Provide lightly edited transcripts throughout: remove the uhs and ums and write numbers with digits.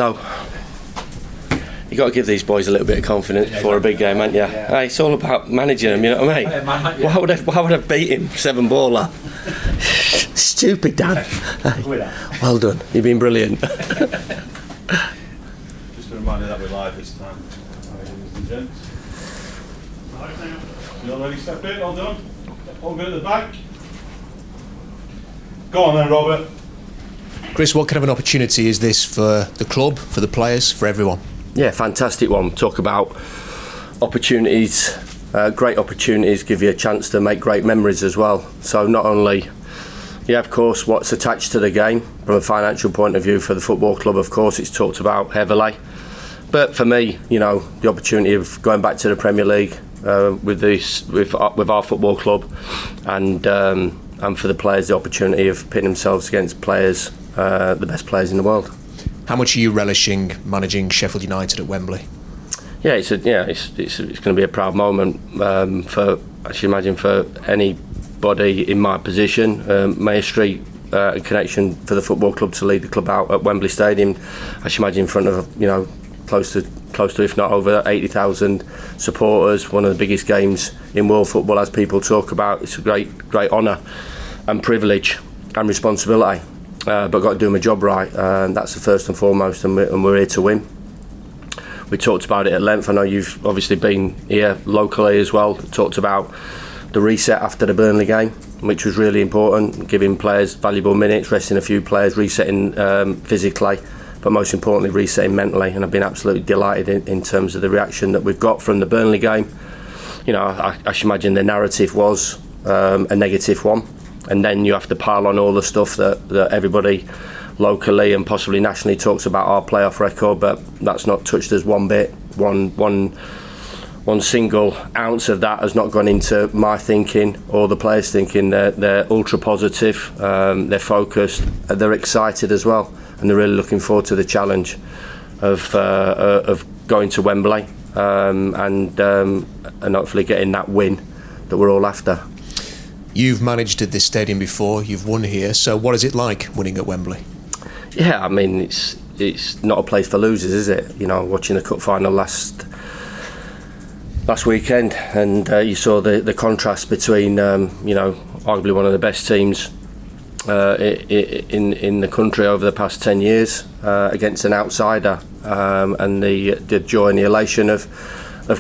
No. You got to give these boys a little bit of confidence before a big game, haven't you? Hey, it's all about managing them, you know what I mean? Why would I beat him 7-baller? Stupid, Dan. Hey, well done. You've been brilliant. Just a reminder that we're live this time. Ladies and gents. You all ready to step in? All done? All good at the back? Go on then, Robert. Chris, what kind of an opportunity is this for the club, for the players, for everyone? Yeah, fantastic one. Talk about opportunities, great opportunities, give you a chance to make great memories as well. So not only, of course, what's attached to the game from a financial point of view for the football club, of course, it's talked about heavily. But for me, the opportunity of going back to the Premier League with our football club, and for the players, the opportunity of pitting themselves against players, the best players in the world. How much are you relishing managing Sheffield United at Wembley? Yeah, it's going to be a proud moment for, I should imagine, for anybody in my position. Mayor Street, a connection for the football club to lead the club out at Wembley Stadium. I should imagine in front of close to if not over 80,000 supporters. One of the biggest games in world football, as people talk about. It's a great honour and privilege and responsibility. But got to do my job right, and that's the first and foremost, and we're here to win. We talked about it at length. I know you've obviously been here locally as well. Talked about the reset after the Burnley game, which was really important, giving players valuable minutes, resting a few players, resetting physically, but most importantly resetting mentally. And I've been absolutely delighted in terms of the reaction that we've got from the Burnley game. I should imagine the narrative was a negative one. And then you have to pile on all the stuff that everybody locally and possibly nationally talks about our playoff record, but that's not touched us one bit. One single ounce of that has not gone into my thinking or the players' thinking. They're ultra positive, they're focused, they're excited as well, and they're really looking forward to the challenge of going to Wembley and hopefully getting that win that we're all after. You've managed at this stadium before, you've won here, so what is it like winning at Wembley? Yeah, I mean, it's not a place for losers, is it? Watching the cup final last weekend, and you saw the contrast between, arguably one of the best teams in the country over the past 10 years against an outsider, and the joy and the elation of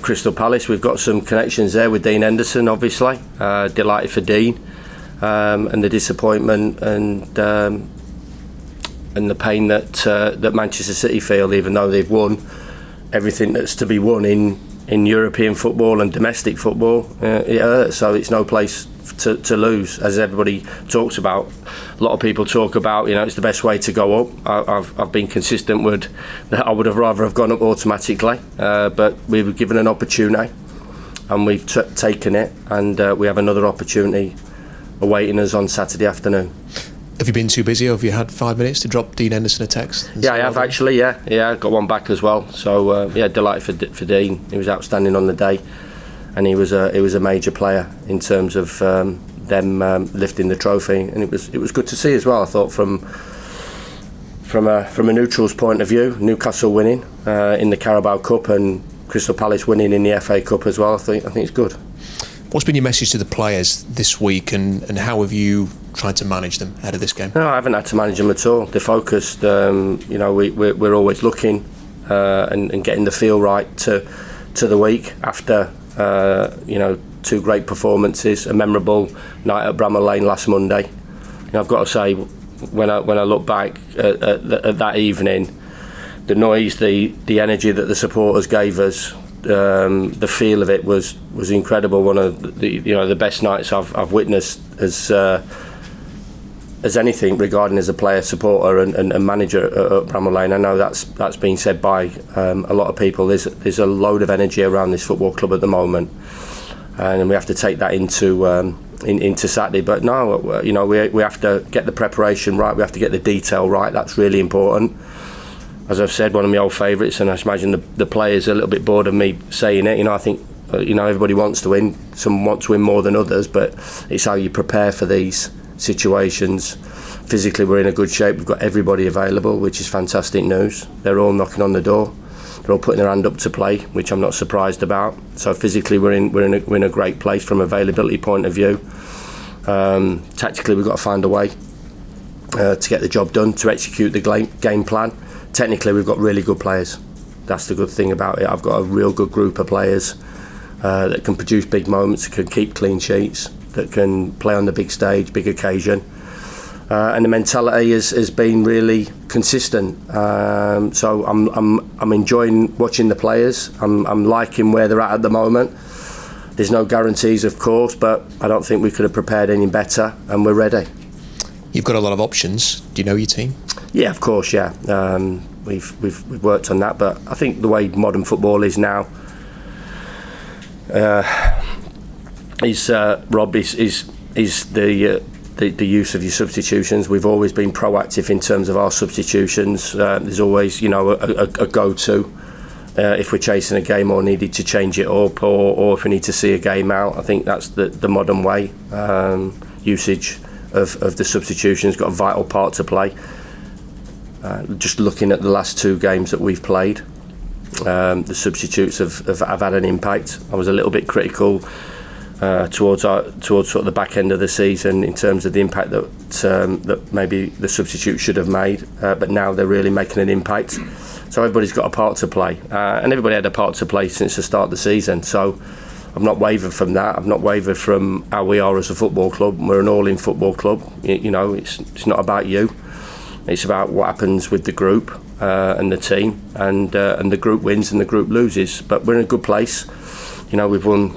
Crystal Palace. We've got some connections there with Dean Henderson, obviously. Delighted for Dean, and the disappointment and the pain that Manchester City feel, even though they've won everything that's to be won in European football and domestic football. It hurts, so it's no place to lose, as everybody talks about. A lot of people talk about, it's the best way to go up. I've been consistent with that. I would have rather have gone up automatically, but we were given an opportunity and we've taken it, and we have another opportunity awaiting us on Saturday afternoon. Have you been too busy, or have you had 5 minutes to drop Dean Henderson a text? Yeah, I have actually, yeah, got one back as well. So delighted for Dean. He was outstanding on the day, and he was a major player in terms of them lifting the trophy, and it was good to see as well. I thought from a neutral's point of view, Newcastle winning in the Carabao Cup and Crystal Palace winning in the FA Cup as well. I think it's good. What's been your message to the players this week, and how have you tried to manage them ahead of this game? No, I haven't had to manage them at all. They're focused. We're always looking and getting the feel right to the week after. Two great performances, a memorable night at Bramall Lane last Monday. I've got to say, when I look back at that evening, the noise, the energy that the supporters gave us, the feel of it was incredible. One of the best nights I've witnessed as anything regarding as a player, supporter and manager at Bramall Lane. I know that's been said by a lot of people. There's a load of energy around this football club at the moment, and we have to take that into Saturday. But no, we have to get the preparation right. We have to get the detail right. That's really important. As I've said, one of my old favourites, and I imagine the players are a little bit bored of me saying it. I think everybody wants to win. Some want to win more than others, but it's how you prepare for these situations. physically we're in a good shape. We've got everybody available, which is fantastic news. They're all knocking on the door. They're all putting their hand up to play, which I'm not surprised about. So physically we're in a great place from availability point of view. Tactically we've got to find a way to get the job done, to execute the game plan. Technically we've got really good players. That's the good thing about it. I've got a real good group of players that can produce big moments, can keep clean sheets, that can play on the big stage, big occasion. And the mentality has been really consistent. So I'm enjoying watching the players. I'm liking where they're at the moment. There's no guarantees, of course, but I don't think we could have prepared any better, and we're ready. You've got a lot of options. Do you know your team? Yeah, of course, yeah. We've worked on that, but I think the way modern football is now, Rob, is the use of your substitutions. We've always been proactive in terms of our substitutions. There's always, a go-to if we're chasing a game or needed to change it up, or if we need to see a game out. I think that's the modern way. Usage of the substitutions got a vital part to play. Just looking at the last 2 games that we've played, the substitutes have had an impact. I was a little bit critical towards sort of the back end of the season in terms of the impact that maybe the substitutes should have made, but now they're really making an impact. So everybody's got a part to play, and everybody had a part to play since the start of the season. So I've not wavered from that. I've not wavered from how we are as a football club. We're an all-in football club. It's not about you. It's about what happens with the group and the team, and the group wins and the group loses. But we're in a good place. We've won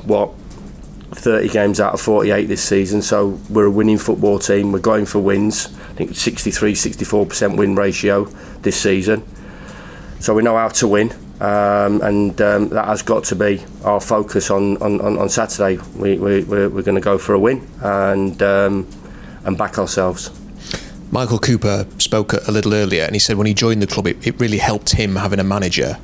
30 games out of 48 this season, so we're a winning football team. We're going for wins. I think 63-64% win ratio this season. So we know how to win, and that has got to be our focus on Saturday. We're going to go for a win and back ourselves. Michael Cooper spoke a little earlier, and he said when he joined the club, it really helped him having a manager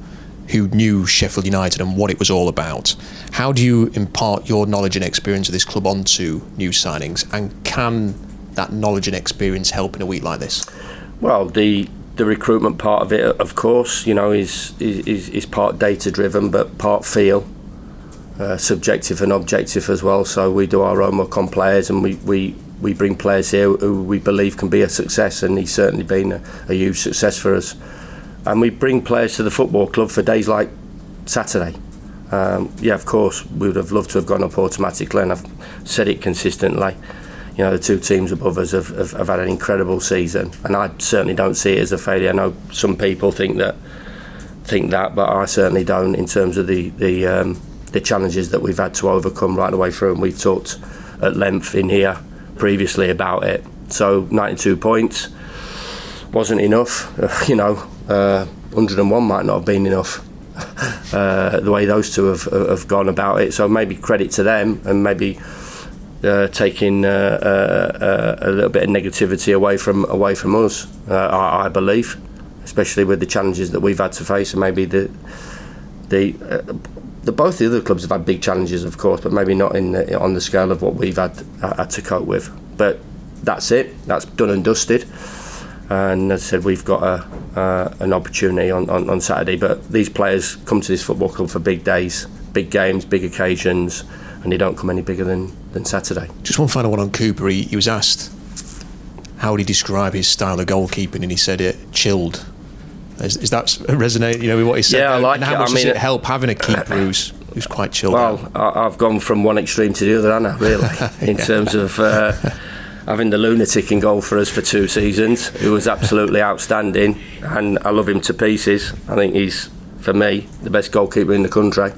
who knew Sheffield United and what it was all about. How do you impart your knowledge and experience of this club onto new signings, and can that knowledge and experience help in a week like this? Well, the recruitment part of it, of course, is part data driven, but part feel, subjective and objective as well. So we do our homework on players, and we bring players here who we believe can be a success, and he's certainly been a huge success for us. And we bring players to the football club for days like Saturday. Of course, we would have loved to have gone up automatically, and I've said it consistently. The 2 teams above us have had an incredible season, and I certainly don't see it as a failure. I know some people think that, but I certainly don't, in terms of the challenges that we've had to overcome right the way through, and we've talked at length in here previously about it. So 92 points wasn't enough. 101 might not have been enough. The way those two have gone about it. So maybe credit to them, and maybe taking a little bit of negativity away from us. I believe, especially with the challenges that we've had to face, and maybe both the other clubs have had big challenges, of course, but maybe not on the scale of what we've had to cope with. But that's it. That's done and dusted. And as I said, we've got an opportunity on Saturday. But these players come to this football club for big days, big games, big occasions, and they don't come any bigger than Saturday. Just one final one on Cooper. He was asked how would he describe his style of goalkeeping, and he said it chilled. Is that resonate? With what he said? Yeah, I like and how much does it help having a keeper who's quite chilled? Well, I've gone from one extreme to the other, haven't I? Really, in terms of having the lunatic in goal for us for 2 seasons, who was absolutely outstanding, and I love him to pieces. I think he's, for me, the best goalkeeper in the country.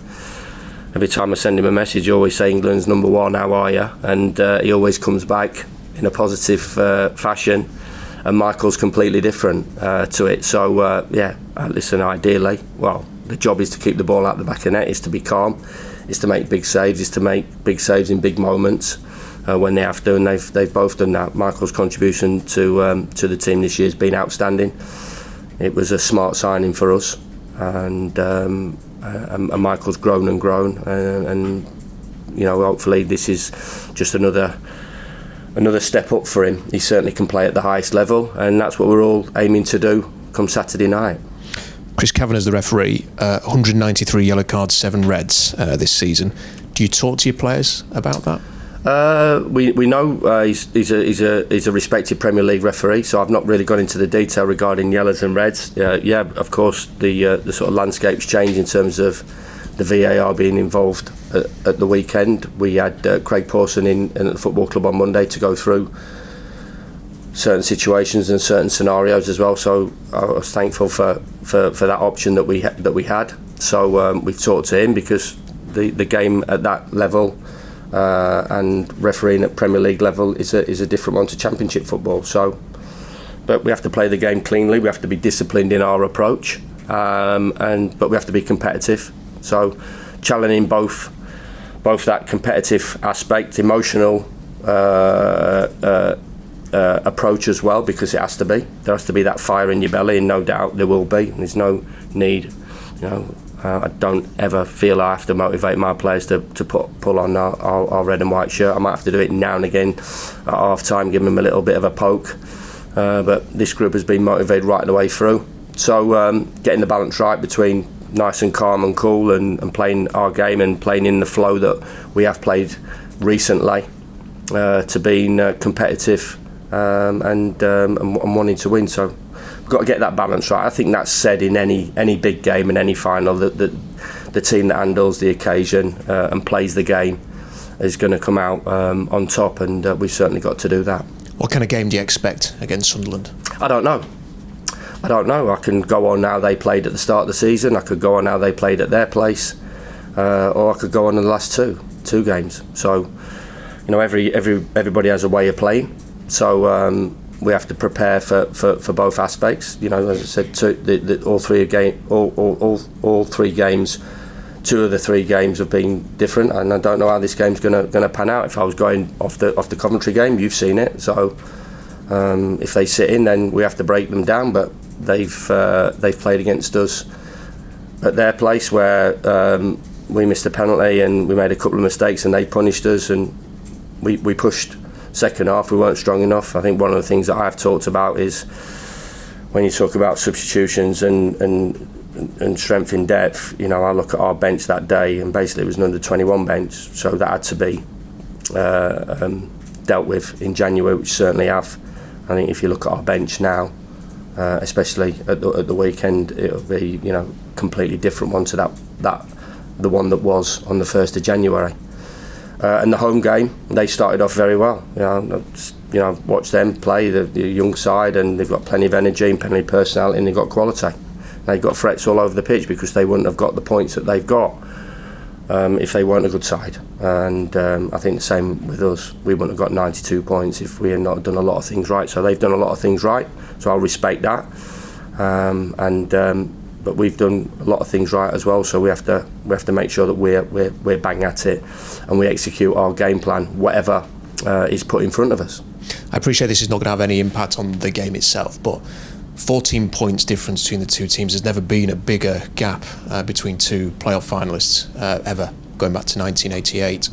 Every time I send him a message, I always say England's number 1, how are you? And he always comes back in a positive fashion. And Michael's completely different to it. So, listen, ideally, the job is to keep the ball out the back of the net, is to be calm, is to make big saves, is to make big saves in big moments when they have to, and they've both done that. Michael's contribution to the team this year has been outstanding. It was a smart signing for us, and Michael's grown and grown, and hopefully this is just another another step up for him. He certainly can play at the highest level, and that's what we're all aiming to do come Saturday night. Chris Kavanagh's the referee. 193 yellow cards, 7 reds this season. Do you talk to your players about that? We know he's a respected Premier League referee, so I've not really gone into the detail regarding yellows and reds. Yeah, of course the sort of landscape's changed in terms of the VAR being involved at the weekend. We had Craig Pawson in at the football club on Monday to go through certain situations and certain scenarios as well. So I was thankful for that option that we had. So we've talked to him because the game at that level. And refereeing at Premier League level is a different one to Championship football. So, but we have to play the game cleanly. We have to be disciplined in our approach, but we have to be competitive. So, challenging both that competitive aspect, emotional approach as well, because it has to be. There has to be that fire in your belly, and no doubt there will be. There's no need, I don't ever feel I have to motivate my players to pull on our red and white shirt. I might have to do it now and again at half time, give them a little bit of a poke. But this group has been motivated right the way through. So getting the balance right between nice and calm and cool and playing our game and playing in the flow that we have played recently to being competitive and wanting to win. So got to get that balance right. I think that's said in any big game and any final, that the team that handles the occasion and plays the game is going to come out on top, and we've certainly got to do that. What kind of game do you expect against Sunderland? I don't know. I can go on how they played at the start of the season. I could go on how they played at their place, or I could go on in the last two games. So, everybody has a way of playing. So we have to prepare for both aspects. As I said, all three games, 2 of the 3 games have been different, and I don't know how this game's going to pan out. If I was going off the Coventry game, you've seen it. So if they sit in, then we have to break them down. But they've played against us at their place, where we missed a penalty and we made a couple of mistakes, and they punished us, and we pushed. Second half, we weren't strong enough. I think one of the things that I've talked about is when you talk about substitutions and strength in depth. I look at our bench that day, and basically it was an under-21 bench, so that had to be dealt with in January, which certainly have. I think if you look at our bench now, especially at the weekend, it'll be completely different one to the one that was on the 1st of January. And the home game, they started off very well. I've watched them play, the young side, and they've got plenty of energy and plenty of personality, and they've got quality. They've got threats all over the pitch, because they wouldn't have got the points that they've got if they weren't a good side. And I think the same with us. We wouldn't have got 92 points if we had not done a lot of things right. So they've done a lot of things right, so I'll respect that. But we've done a lot of things right as well, so we have to make sure that we're bang at it, and we execute our game plan, whatever is put in front of us. I appreciate this is not going to have any impact on the game itself, but 14 points difference between the two teams. There's never been a bigger gap between 2 playoff finalists ever, going back to 1988.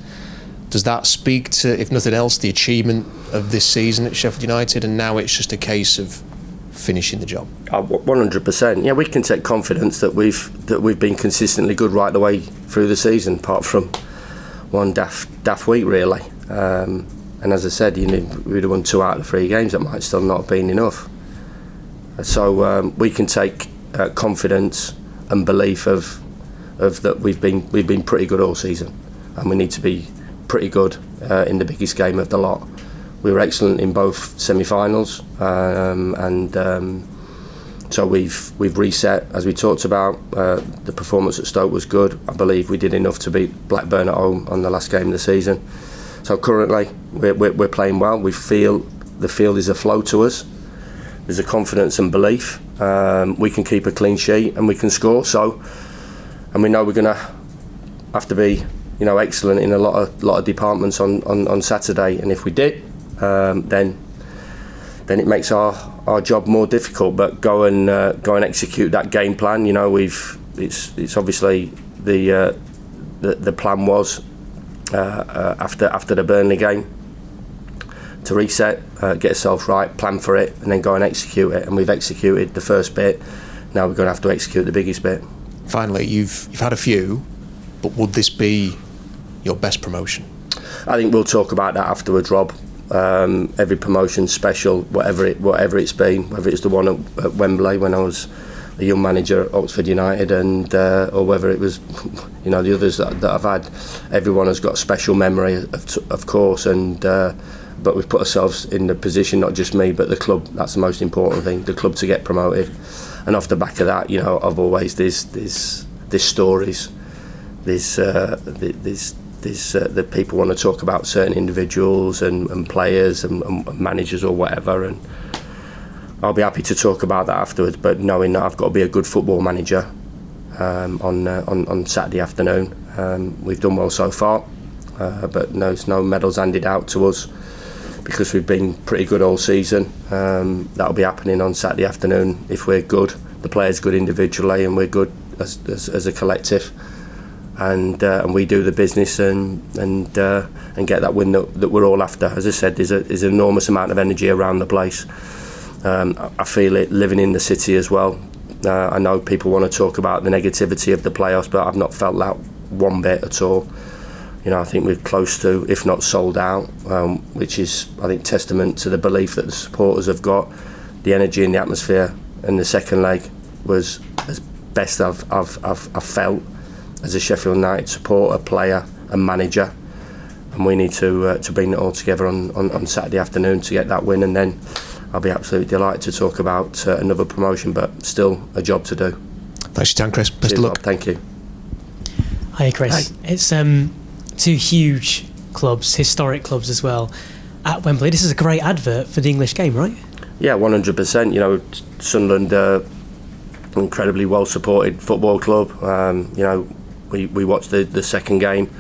Does that speak to, if nothing else, the achievement of this season at Sheffield United, and now it's just a case of finishing the job? 100%. Yeah, we can take confidence that we've been consistently good right the way through the season, apart from one daft week really. And as I said, we'd have won 2 out of the 3 games. That might still not have been enough. So we can take confidence and belief of that we've been pretty good all season, and we need to be pretty good in the biggest game of the lot. We were excellent in both semi-finals, and so we've reset, as we talked about. The performance at Stoke was good. I believe we did enough to beat Blackburn at home on the last game of the season. So currently we're playing well. We feel the field is aflow to us. There's a confidence and belief. We can keep a clean sheet and we can score. So, and we know we're going to have to be, excellent in a lot of departments on Saturday. And if we did, then it makes our job more difficult. But go and execute that game plan. It's obviously the plan was after the Burnley game to reset, get ourselves right, plan for it, and then go and execute it. And we've executed the first bit. Now we're going to have to execute the biggest bit. Finally, you've had a few, but would this be your best promotion? I think we'll talk about that afterwards, Rob. Every promotion's special, whatever it's been, whether it's the one at Wembley when I was a young manager at Oxford United, and or whether it was, the others that I've had. Everyone has got a special memory, of course, and but we've put ourselves in the position, not just me, but the club. That's the most important thing, the club to get promoted. And off the back of that, I've always there's stories, that people want to talk about certain individuals and players and managers or whatever, and I'll be happy to talk about that afterwards. But knowing that I've got to be a good football manager on Saturday afternoon, we've done well so far, but there's no medals handed out to us because we've been pretty good all season. That'll be happening on Saturday afternoon if we're good. The players good individually and we're good as a collective. And we do the business and get that win that we're all after. As I said, there's an enormous amount of energy around the place. I feel it living in the city as well. I know people want to talk about the negativity of the playoffs, but I've not felt that one bit at all. I think we're close to, if not sold out, which is, I think, testament to the belief that the supporters have got. The energy and the atmosphere in the second leg was as best I've felt as a Sheffield United supporter, player and manager, and we need to bring it all together on Saturday afternoon to get that win, and then I'll be absolutely delighted to talk about another promotion, but still a job to do. Thanks for your time, Chris. Best of luck. Rob. Thank you. Hi, Chris. Hi. It's two huge clubs, historic clubs as well, at Wembley. This is a great advert for the English game, right? Yeah, 100%. Sunderland, incredibly well supported football club. We watched the second game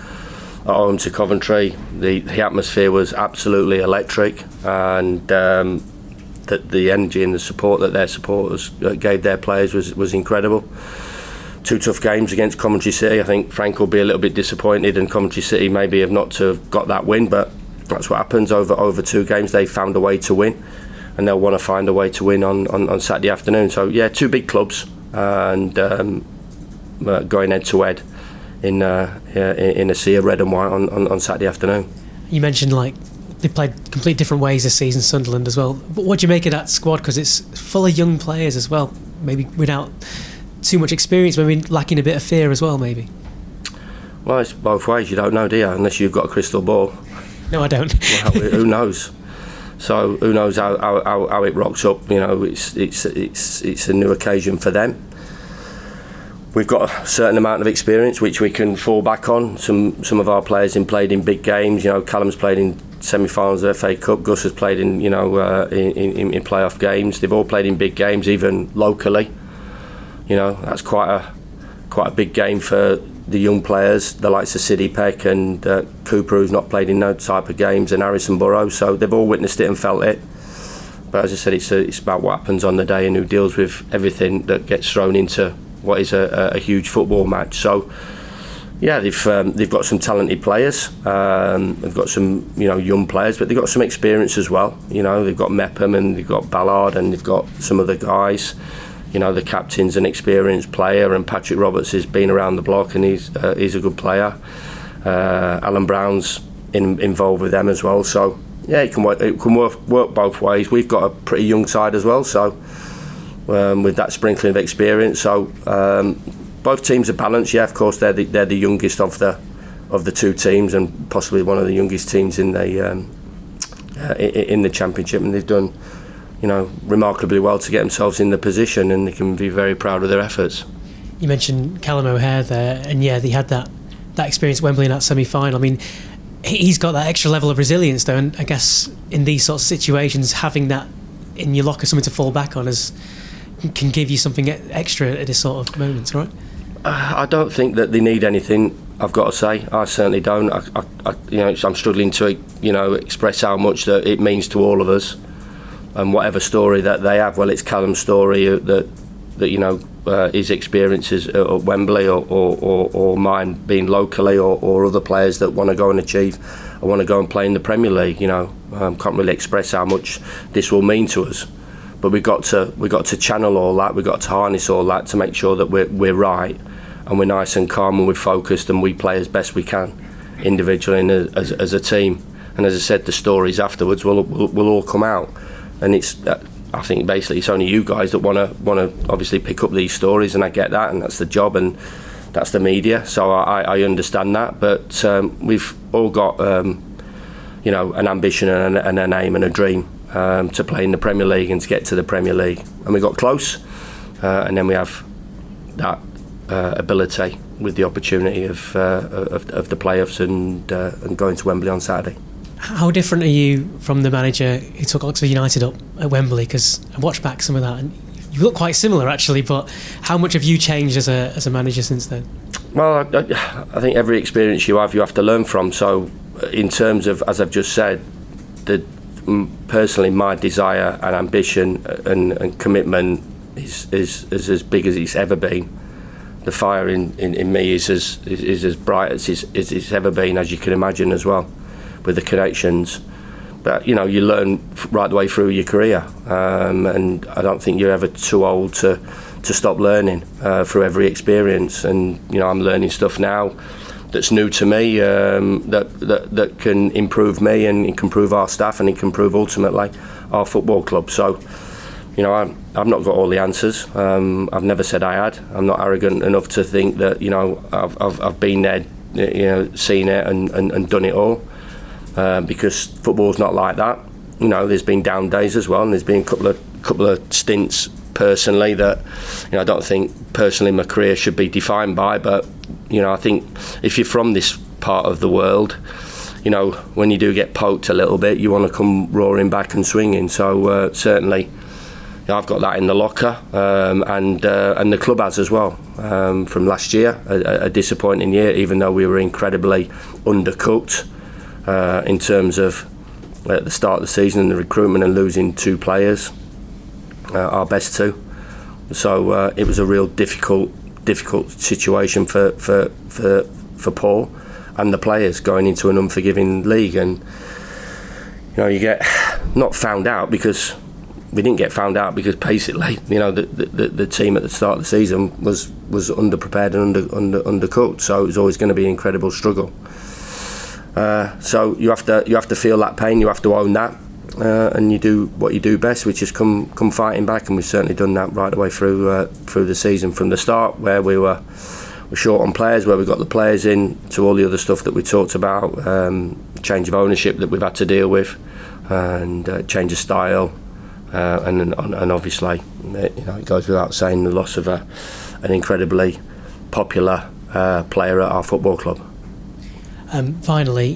at home to Coventry. The atmosphere was absolutely electric, and the energy and the support that their supporters gave their players was incredible. Two tough games against Coventry City. I think Frank will be a little bit disappointed, and Coventry City maybe have not to have got that win, but that's what happens over 2 games. They found a way to win, and they'll want to find a way to win on Saturday afternoon. So yeah, 2 big clubs, and going head to head in a sea of red and white on Saturday afternoon. You mentioned they played completely different ways this season, Sunderland as well. But what do you make of that squad? Because it's full of young players as well, maybe without too much experience, maybe lacking a bit of fear as well, maybe. Well, it's both ways. You don't know, do you? Unless you've got a crystal ball. No, I don't. Well, who knows? So who knows how it rocks up? It's a new occasion for them. We've got a certain amount of experience which we can fall back on. Some of our players played in big games. Callum's played in semi-finals of the FA Cup. Gus has played in playoff games. They've all played in big games, even locally. That's quite a big game for the young players, the likes of Sydie Peck and Cooper, who's not played in no type of games, and Harrison Burrows. So they've all witnessed it and felt it. But as I said, it's about what happens on the day and who deals with everything that gets thrown into what is a huge football match. So yeah, they've got some talented players. They've got some young players, but they've got some experience as well. They've got Mepham and they've got Ballard and they've got some other guys. The captain's an experienced player, and Patrick Roberts has been around the block and he's a good player. Alan Brown's involved with them as well. So yeah, it can work both ways. We've got a pretty young side as well, so with that sprinkling of experience. So both teams are balanced. Yeah, of course they're the youngest of the 2 teams, and possibly one of the youngest teams in the championship, and they've done remarkably well to get themselves in the position, and they can be very proud of their efforts. You mentioned Callum O'Hare there, and yeah, they had that experience at Wembley in that semi-final. I mean, he's got that extra level of resilience though, and I guess in these sorts of situations, having that in your locker, something to fall back on, can give you something extra at this sort of moments, right? I don't think that they need anything, I've got to say. I certainly don't. I'm struggling to express how much that it means to all of us. And whatever story that they have, well, it's Callum's story that his experiences at Wembley or mine being locally or other players that want to go and achieve I want to go and play in the Premier League. Can't really express how much this will mean to us, but we got to channel all that. We got to harness all that to make sure that we're right and we're nice and calm and we're focused and we play as best we can individually and as a team. And as I said, the stories afterwards will all come out, and I think basically it's only you guys that want to obviously pick up these stories, and I get that, and that's the job, and that's the media. So I understand that, but we've all got an ambition and an aim and a dream to play in the Premier League and to get to the Premier League, and we got close, and then we have that ability with the opportunity of the playoffs and going to Wembley on Saturday. How different are you from the manager who took Oxford United up at Wembley? Because I watched back some of that and you look quite similar actually, but how much have you changed as a manager since then? Well, I think every experience you have to learn from. So in terms of, as I've just said, personally my desire and ambition and commitment is as big as it's ever been. The fire in me is as bright as it's ever been, as you can imagine as well, with the connections. But you learn right the way through your career, and I don't think you're ever too old to stop learning through every experience. And I'm learning stuff now that's new to me, that can improve me and it can improve our staff and it can improve ultimately our football club. So I've not got all the answers. I've never said I had. I'm not arrogant enough to think that I've been there, seen it and done it all. Because football's not like that. There's been down days as well, and there's been a couple of stints personally that I don't think personally my career should be defined by. But I think if you're from this part of the world, when you do get poked a little bit, you want to come roaring back and swinging. So certainly, I've got that in the locker, and the club has as well. From last year, a disappointing year, even though we were incredibly undercooked. In terms of at the start of the season and the recruitment and losing 2 players, our best 2. So it was a real difficult situation for Paul and the players going into an unforgiving league. And you get not found out, because we didn't get found out, because basically the team at the start of the season was underprepared and undercooked. So it was always going to be an incredible struggle. So you have to feel that pain, you have to own that, and you do what you do best, which is come fighting back, and we've certainly done that right the way through the season, from the start where we were short on players, where we got the players in, to all the other stuff that we talked about, change of ownership that we've had to deal with, and change of style, and obviously it goes without saying the loss of an incredibly popular player at our football club. Finally,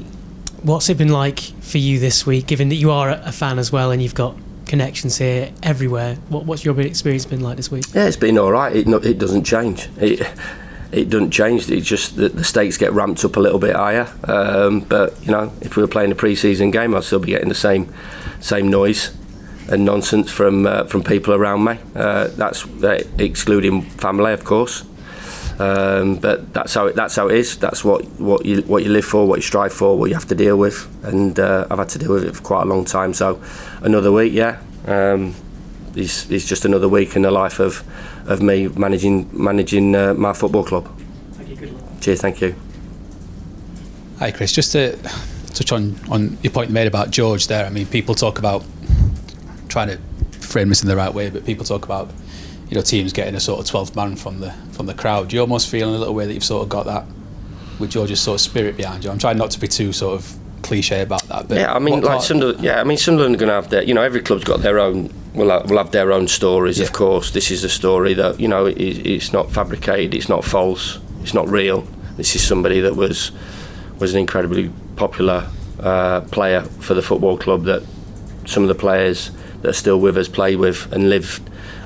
what's it been like for you this week, given that you are a fan as well and you've got connections here everywhere? What's your experience been like this week? Yeah, it's been all right. It doesn't change. It doesn't change. It's just that the stakes get ramped up a little bit higher. But if we were playing a pre-season game, I'd still be getting the same noise and nonsense from people around me. That's excluding family, of course. But that's how it is. That's what you live for, what you strive for, what you have to deal with, and I've had to deal with it for quite a long time. So another week, it's just another week in the life of me managing my football club. Thank you. Good luck. Cheers. Thank you. Hi, Chris. Just to touch on your point you made about George there. I mean, people talk about, trying to frame this in the right way, but people talk about teams getting a sort of 12th man from the crowd. Do you almost feel in a little way that you've sort of got that with George's sort of spirit behind you? I'm trying not to be too sort of cliche about that, but Sunderland are going to have their, every club's got their own, will have their own stories. Of course, this is a story that it's not fabricated, it's not false, it's not real. This is somebody that was an incredibly popular player for the football club, that some of the players that are still with us played with and lived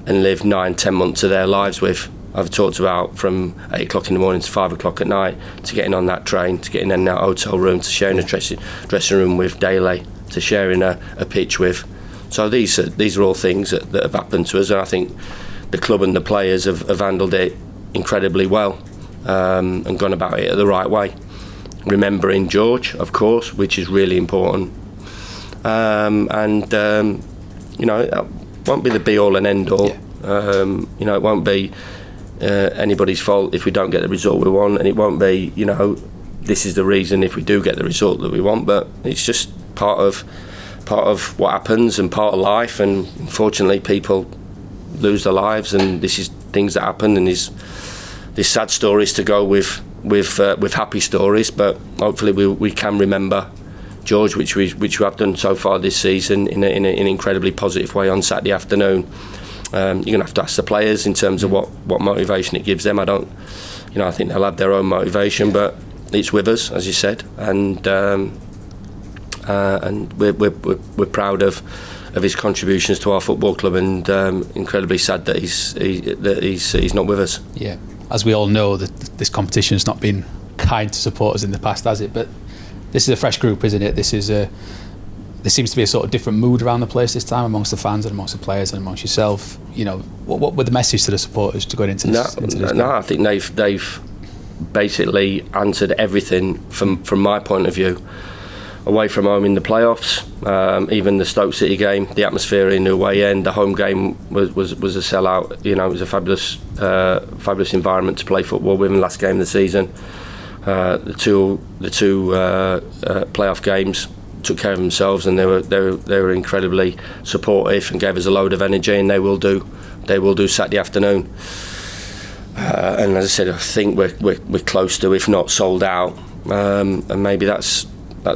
9-10 months of their lives with. I've talked about from 8 o'clock in the morning to 5 o'clock at night, to getting on that train, to getting in that hotel room, to sharing a dressing room with daily, to sharing a pitch with. So these are all things that have happened to us, and I think the club and the players have handled it incredibly well, and gone about it the right way. remembering George, of course, which is really important. You know, it won't be the be-all and end-all. You know, it won't be anybody's fault if we don't get the result we want, and it won't be, you know, this is the reason if we do get the result that we want. But it's just part of what happens and part of life. And unfortunately, people lose their lives, and this is things that happen. And there's sad stories to go with happy stories. But hopefully, we can remember George, which we have done so far this season in an incredibly positive way on Saturday afternoon. You're going to have to ask the players in terms of what motivation it gives them. I think they'll have their own motivation, but it's with us, as you said, and we're proud of his contributions to our football club, and incredibly sad that he's not with us. Yeah, as we all know, that this competition has not been kind to supporters in the past, has it? But this is a fresh group, isn't it? There seems to be a sort of different mood around the place this time amongst the fans and amongst the players and amongst yourself. You know, what were the message to the supporters to go into this? No, I think they've basically answered everything from my point of view. Away from home in the playoffs, even the Stoke City game, the atmosphere in the away end, the home game was a sellout. You know, it was a fabulous environment to play football with. In the last game of the season, the two playoff games took care of themselves, and they were incredibly supportive and gave us a load of energy, and they will do Saturday afternoon. And as I said, I think we're close to, if not sold out, and maybe that's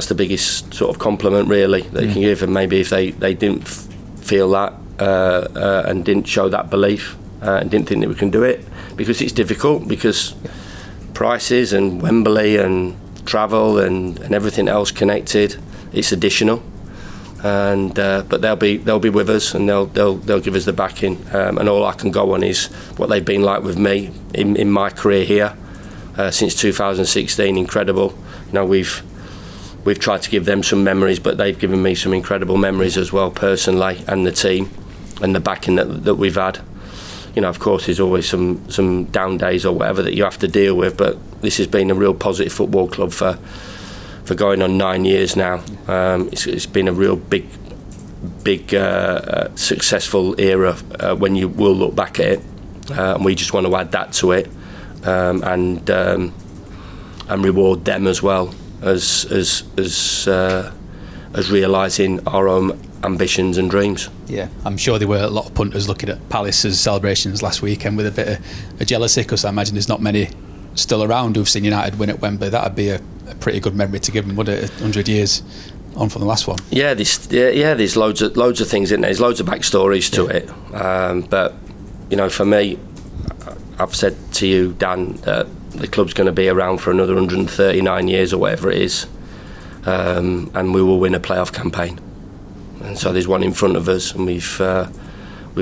the biggest sort of compliment really that you can give. And maybe if they didn't feel that and didn't show that belief and didn't think that we can do it, because it's difficult, because prices and Wembley and travel and everything else connected, it's additional, and but they'll be with us, and they'll give us the backing, and all I can go on is what they've been like with me in my career here since 2016. Incredible. You know, we've tried to give them some memories, but they've given me some incredible memories as well, personally, and the team and the backing that we've had. You know, of course, there's always some down days or whatever that you have to deal with, but this has been a real positive football club for going on 9 years now. It's been a real big successful era when you will look back at it, and we just want to add that to it, and reward them as well as realising our own ambitions and dreams. Yeah, I'm sure there were a lot of punters looking at Palace's celebrations last weekend with a bit of jealousy, because I imagine there's not many still around who've seen United win at Wembley. That'd be a pretty good memory to give them, would it? 100 years on from the last one. Yeah, there's loads of things in there. There's loads of backstories to it. But you know, for me, I've said to you, Dan, that the club's going to be around for another 139 years or whatever it is, and we will win a playoff campaign. And so there's one in front of us, and we've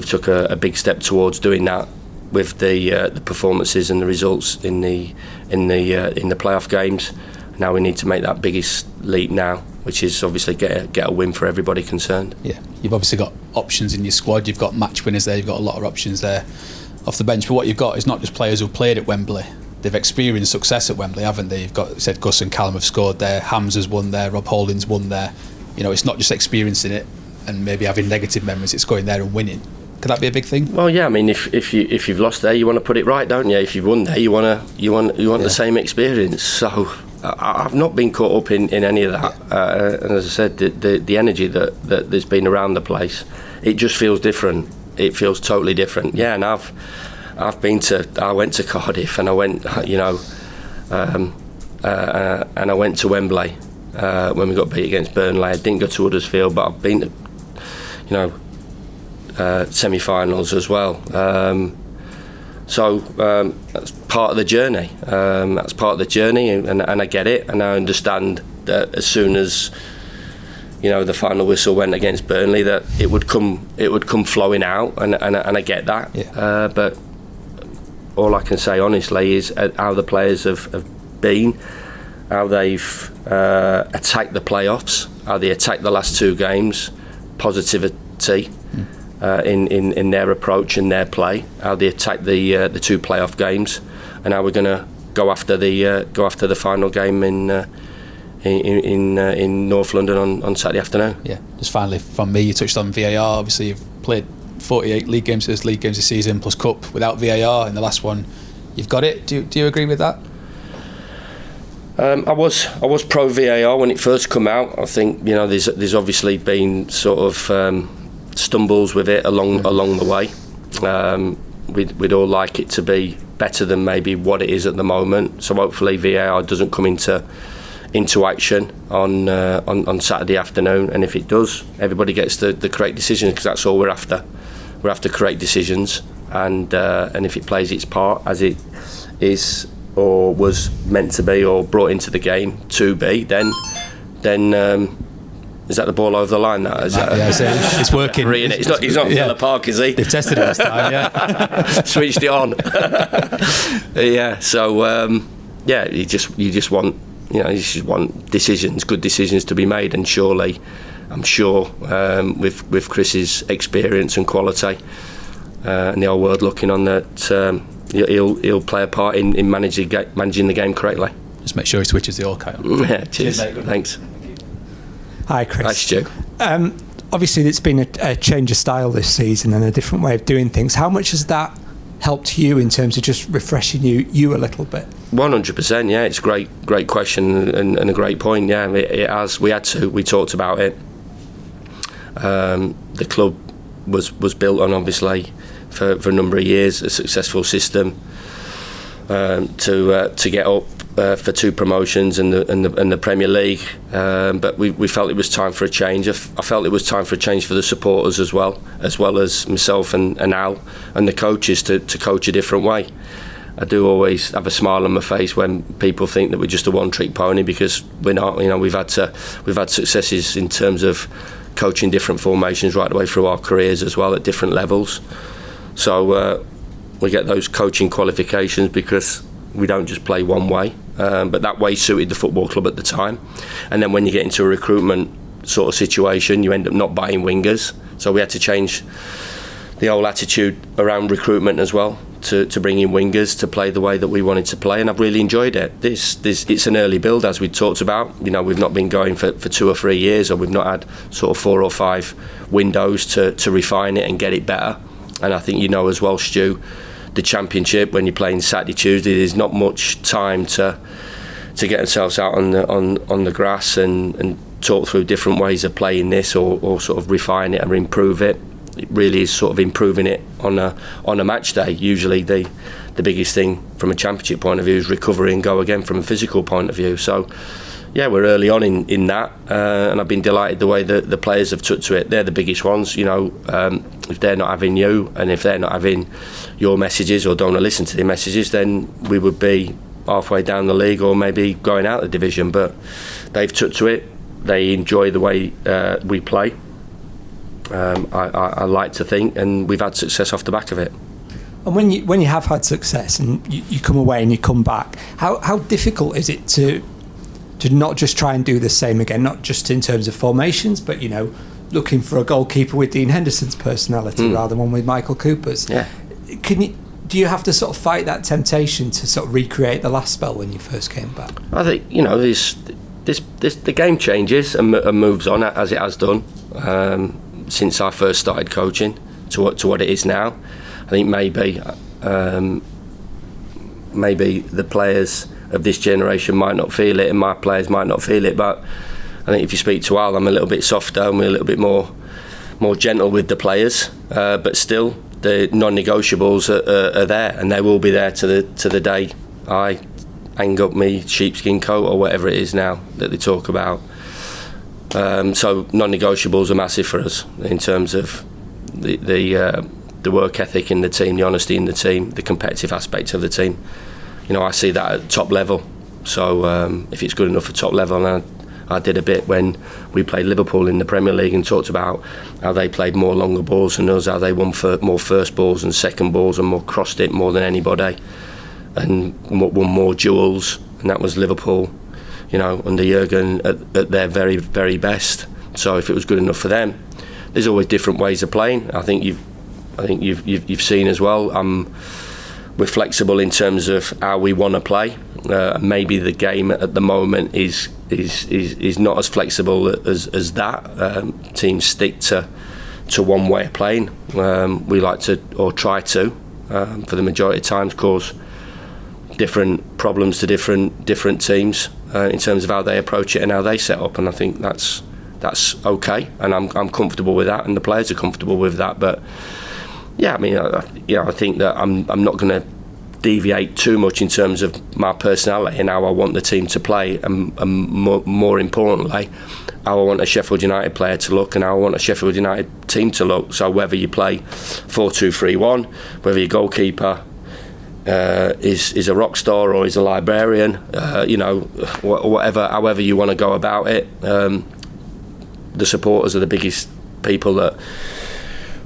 took a big step towards doing that with the performances and the results in the playoff games. Now we need to make that biggest leap now, which is obviously get a win for everybody concerned. Yeah, you've obviously got options in your squad. You've got match winners there. You've got a lot of options there off the bench. But what you've got is not just players who've played at Wembley. They've experienced success at Wembley, haven't they? You've got, said Gus and Callum have scored there. Hamza's won there. Rob Holding's won there. You know, it's not just experiencing it and maybe having negative memories. It's going there and winning. Could that be a big thing? Well, yeah. I mean, if you've lost there, you want to put it right, don't you? If you've won there, you want the same experience. So I've not been caught up in any of that. And as I said, the energy that there's been around the place, it just feels different. It feels totally different. Yeah, and I went to Cardiff, and I went, you know, and I went to Wembley when we got beat against Burnley. I didn't go to Huddersfield, but I've been to, you know, semi-finals as well. So that's part of the journey. And I get it, and I understand that as soon as, you know, the final whistle went against Burnley, that it would come flowing out, and I get that. Yeah. But all I can say honestly is how the players have been, how they've attacked the playoffs, how they attacked the last two games, positivity. In their approach and their play, how they attack the two playoff games, and how we're going to go after the final game in North London on Saturday afternoon. Yeah, just finally from me, you touched on VAR. Obviously, you've played 48 league games this season plus cup without VAR. In the last one, you've got it. Do you agree with that? I was pro VAR when it first come out. I think there's obviously been sort of stumbles with it along the way. We'd all like it to be better than maybe what it is at the moment. So hopefully VAR doesn't come into action on Saturday afternoon, and if it does, everybody gets the correct decision, because that's all we're after. We're after correct decisions, and if it plays its part as it is or was meant to be or brought into the game to be, then is that the ball over the line? It's working. He's not Villa Park, is he? They've tested it this time, yeah. Switched it on. Yeah. So you just want decisions, good decisions to be made, and surely, I'm sure, with Chris's experience and quality and the whole world looking on that, he'll play a part in managing the game correctly. Just make sure he switches the all kite on. Yeah, cheers. Thanks. Hi, Chris. Hi, Stu. Obviously, it's been a change of style this season and a different way of doing things. How much has that helped you in terms of just refreshing you a little bit? 100%, yeah. It's a great question and a great point. Yeah, it has. We talked about it. The club was built on, obviously, for a number of years, a successful system to get up for 2 promotions and the Premier League, but we felt it was time for a change. I felt it was time for a change for the supporters as well as myself and Al and the coaches to coach a different way. I do always have a smile on my face when people think that we're just a one-trick pony, because we're not. We've had successes in terms of coaching different formations right the way through our careers as well at different levels. So we get those coaching qualifications because we don't just play one way, but that way suited the football club at the time. And then when you get into a recruitment sort of situation, you end up not buying wingers. So we had to change the whole attitude around recruitment as well to bring in wingers to play the way that we wanted to play, and I've really enjoyed it. It's an early build, as we talked about. We've not been going for 2 or 3 years, or we've not had sort of 4 or 5 windows to refine it and get it better. And I think as well, Stu, the Championship, when you're playing Saturday, Tuesday, there's not much time to get themselves out on the grass and talk through different ways of playing this, or sort of refine it or improve it. It really is sort of improving it on a match day. Usually the biggest thing from a Championship point of view is recovery and go again from a physical point of view. So yeah, we're early on in that, and I've been delighted the way that the players have took to it. They're the biggest ones, if they're not having you, and if they're not having your messages or don't want to listen to their messages, then we would be halfway down the league or maybe going out of the division. But they've took to it. They enjoy the way we play. I like to think, and we've had success off the back of it. And when you have had success and you come away and you come back, how difficult is it to not just try and do the same again, not just in terms of formations, but looking for a goalkeeper with Dean Henderson's personality rather than one with Michael Cooper's? Yeah. Do you have to sort of fight that temptation to sort of recreate the last spell when you first came back? I think the game changes and moves on as it has done since I first started coaching to what it is now. I think maybe the players of this generation might not feel it, and my players might not feel it. But I think if you speak to Al, I'm a little bit softer, I'm a little bit more gentle with the players. But still, the non-negotiables are there, and they will be there to the day I hang up me sheepskin coat or whatever it is now that they talk about. So non-negotiables are massive for us in terms of the work ethic in the team, the honesty in the team, the competitive aspect of the team. I see that at top level. So if it's good enough at top level, and I did a bit when we played Liverpool in the Premier League and talked about how they played more longer balls than us, how they won more first balls and second balls and more crossed it more than anybody, and won more duels, and that was Liverpool, under Jurgen at their very, very best. So if it was good enough for them, there's always different ways of playing. I think you've seen as well. We're flexible in terms of how we want to play. Maybe the game at the moment is not as flexible as that. Teams stick to one way of playing. We like to, or try to, for the majority of times, cause different problems to different teams in terms of how they approach it and how they set up. And I think that's okay, and I'm comfortable with that, and the players are comfortable with that. But yeah, I mean, I think that I'm not going to deviate too much in terms of my personality and how I want the team to play, and more importantly, how I want a Sheffield United player to look and how I want a Sheffield United team to look. So whether you play 4-2-3-1, whether your goalkeeper is a rock star or is a librarian, whatever, however you want to go about it, the supporters are the biggest people that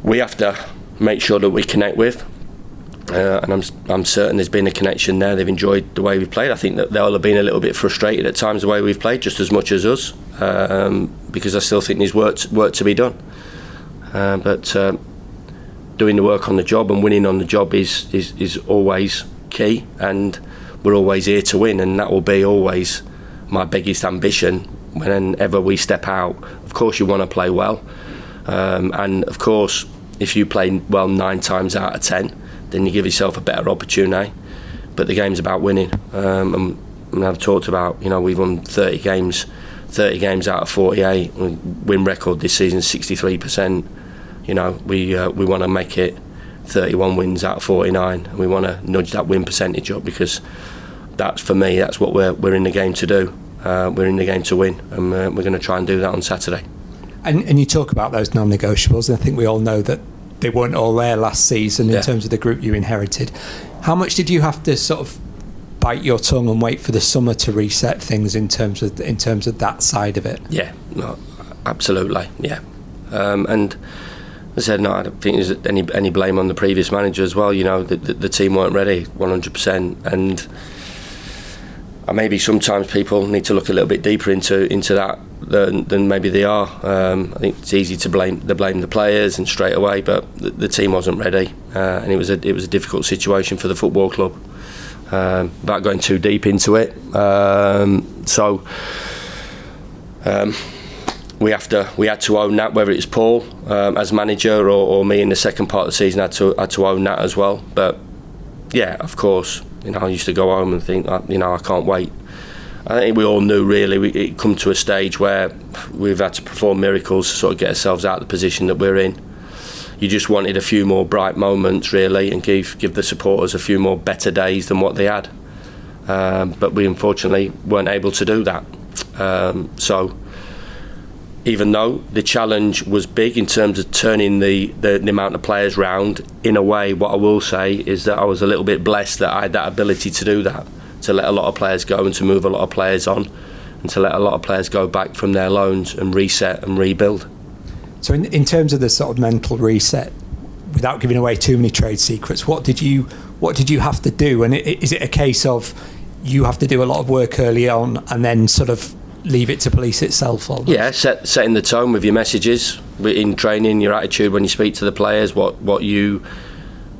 we have to make sure that we connect with. And I'm certain there's been a connection there. They've enjoyed the way we've played. I think that they'll have been a little bit frustrated at times the way we've played, just as much as us, because I still think there's work to be done. But doing the work on the job and winning on the job is always key, and we're always here to win, and that will be always my biggest ambition whenever we step out. Of course you want to play well, and of course if you play well 9 times out of 10, then you give yourself a better opportunity. But the game's about winning, and I've talked about, we've won 30 games out of 48. Win record this season 63%. We want to make it 31 wins out of 49, and we want to nudge that win percentage up, because that's, for me, that's what we're in the game to do. We're in the game to win, and we're going to try and do that on Saturday. And you talk about those non-negotiables, and I think we all know that they weren't all there last season in terms of the group you inherited. How much did you have to sort of bite your tongue and wait for the summer to reset things in terms of that side of it? Yeah, no, absolutely, yeah. And as I said, no, I don't think there's any blame on the previous manager as well. The team weren't ready 100%, and maybe sometimes people need to look a little bit deeper into that than maybe they are. I think it's easy to blame the players and straight away, but the team wasn't ready, and it was a difficult situation for the football club. Without going too deep into it, we had to own that, whether it's Paul as manager or me in the second part of the season had to own that as well. But yeah, of course, I used to go home and think, I can't wait. I think we all knew really it come to a stage where we've had to perform miracles to sort of get ourselves out of the position that we're in. You just wanted a few more bright moments really, and give the supporters a few more better days than what they had. But we unfortunately weren't able to do that. So even though the challenge was big in terms of turning the amount of players round, in a way, what I will say is that I was a little bit blessed that I had that ability to do that, to let a lot of players go and to move a lot of players on, and to let a lot of players go back from their loans and reset and rebuild. So in terms of the sort of mental reset, without giving away too many trade secrets, what did you have to do? And is it a case of you have to do a lot of work early on and then sort of leave it to police itself? Almost? Yeah, setting the tone with your messages in training, your attitude when you speak to the players, what you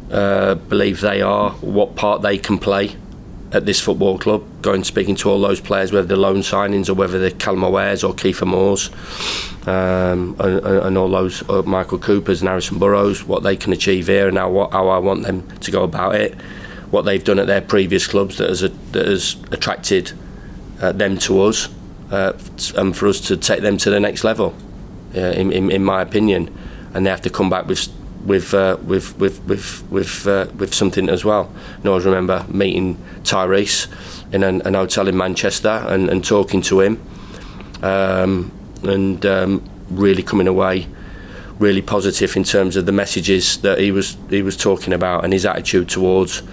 believe they are, what part they can play at this football club, speaking to all those players, whether they're loan signings or whether they're Callum O'Hare's or Kiefer Moore's, and all those Michael Cooper's and Harrison Burrows, what they can achieve here and how I want them to go about it, what they've done at their previous clubs that has attracted them to us, and for us to take them to the next level, in my opinion, and they have to come back with something as well. I always remember meeting Tyrese in an hotel in Manchester and talking to him, and really coming away really positive in terms of the messages that he was talking about and his attitude towards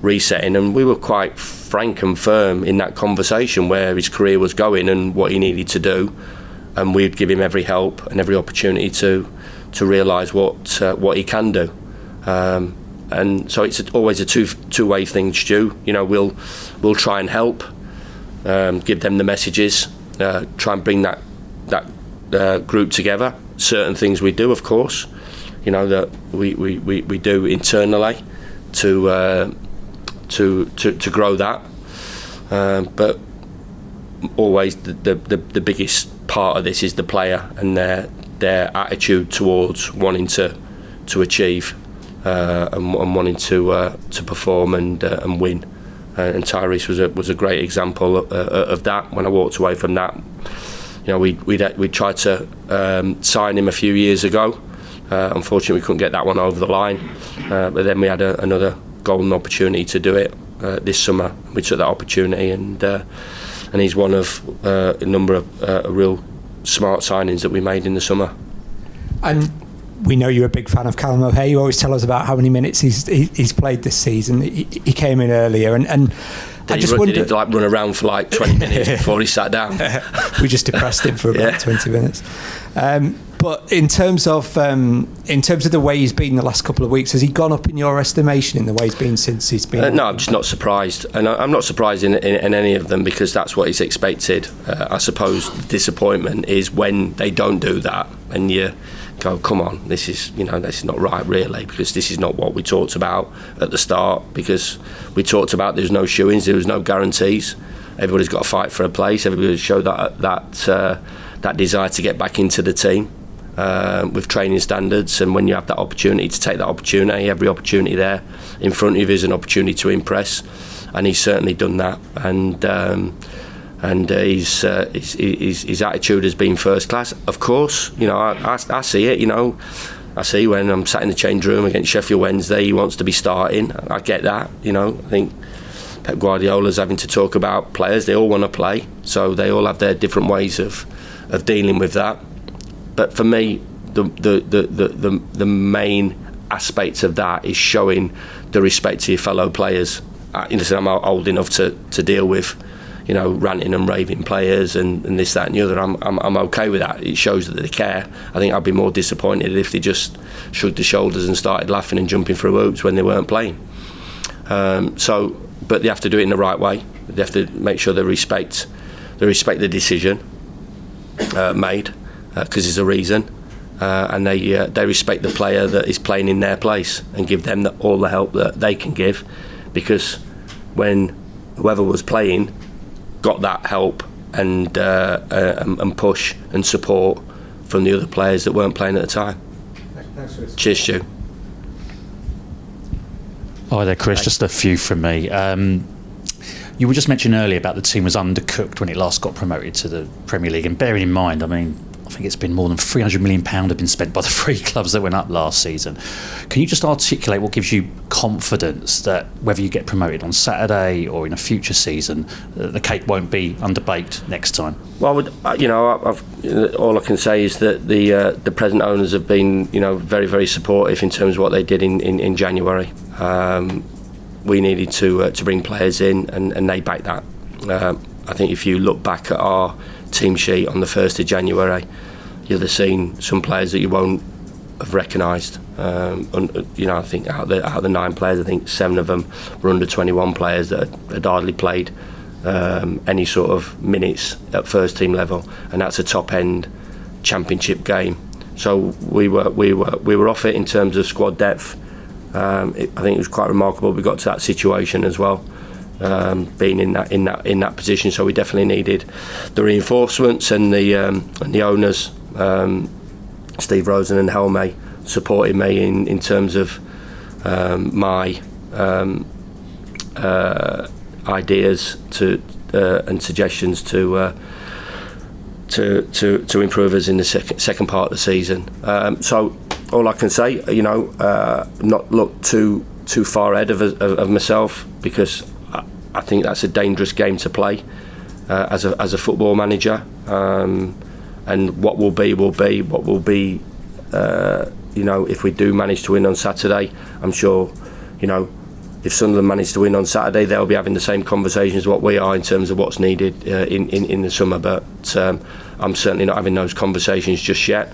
resetting. And we were quite frank and firm in that conversation where his career was going and what he needed to do, and we'd give him every help and every opportunity to realise what he can do, and so it's always a two-way thing, Stu. We'll try and help, give them the messages, try and bring that group together. Certain things we do, of course, that we do internally to grow that, but always the biggest part of this is the player and their attitude towards wanting to achieve and wanting to perform and win. And Tyrese was a great example of that. When I walked away from that, we tried to sign him a few years ago. Unfortunately, we couldn't get that one over the line. But then we had another golden opportunity to do it this summer. We took that opportunity, and he's one of a number of real smart signings that we made in the summer. And we know you're a big fan of Callum O'Hare. You always tell us about how many minutes he's played this season. He came in earlier, and I just wondered. Did he run around for like 20 minutes before he sat down? We just depressed him for about 20 minutes. But in terms of the way he's been the last couple of weeks, has he gone up in your estimation in the way he's been since he's been? No, I'm just not surprised, and I'm not surprised in any of them, because that's what he's expected. I suppose the disappointment is when they don't do that, and you go, come on, this is not right, really, because this is not what we talked about at the start. Because we talked about there's no shoo-ins, there was no guarantees. Everybody's got to fight for a place. Everybody showed that desire to get back into the team with training standards. And when you have that opportunity to take that opportunity, every opportunity there in front of you is an opportunity to impress. And he's certainly done that. And his attitude has been first class. Of course, I see it. I see when I'm sat in the change room against Sheffield Wednesday, he wants to be starting. I get that. I think Pep Guardiola's having to talk about players. They all want to play, so they all have their different ways of dealing with that. But for me, the main aspects of that is showing the respect to your fellow players. I'm old enough to deal with, ranting and raving players and this, that and the other. I'm okay with that. It shows that they care. I think I'd be more disappointed if they just shrugged their shoulders and started laughing and jumping through hoops when they weren't playing. But they have to do it in the right way. They have to make sure they respect the decision made, because there's a reason, and they respect the player that is playing in their place and give them all the help that they can give, because when whoever was playing got that help and push and support from the other players that weren't playing at the time. Thanks, Chris. Cheers, Stu. Hi there, Chris. Just a few from me. You were just mentioning earlier about the team was undercooked when it last got promoted to the Premier League, and bearing in mind, I think it's been more than £300 million have been spent by the three clubs that went up last season. Can you just articulate what gives you confidence that whether you get promoted on Saturday or in a future season, the cake won't be underbaked next time? Well, all I can say is that the present owners have been, very, very supportive in terms of what they did in January. We needed to bring players in, and they backed that. I think if you look back at our team sheet on the 1st of January, you'll have seen some players that you won't have recognised. I think out of the 9 players, I think 7 of them were under 21 players that had hardly played any sort of minutes at first team level, and that's a top end championship game. So we were off it in terms of squad depth. I think it was quite remarkable we got to that situation as well, being in that position. So we definitely needed the reinforcements, and the owners, Steve Rosen and Helme, supported me in terms of my ideas and suggestions to improve us in the second part of the season. So all I can say, not look too far ahead of myself, because I think that's a dangerous game to play as a football manager. And what will be. What will be, if we do manage to win on Saturday, I'm sure, if Sunderland manage to win on Saturday, they'll be having the same conversations as what we are in terms of what's needed in the summer. But I'm certainly not having those conversations just yet.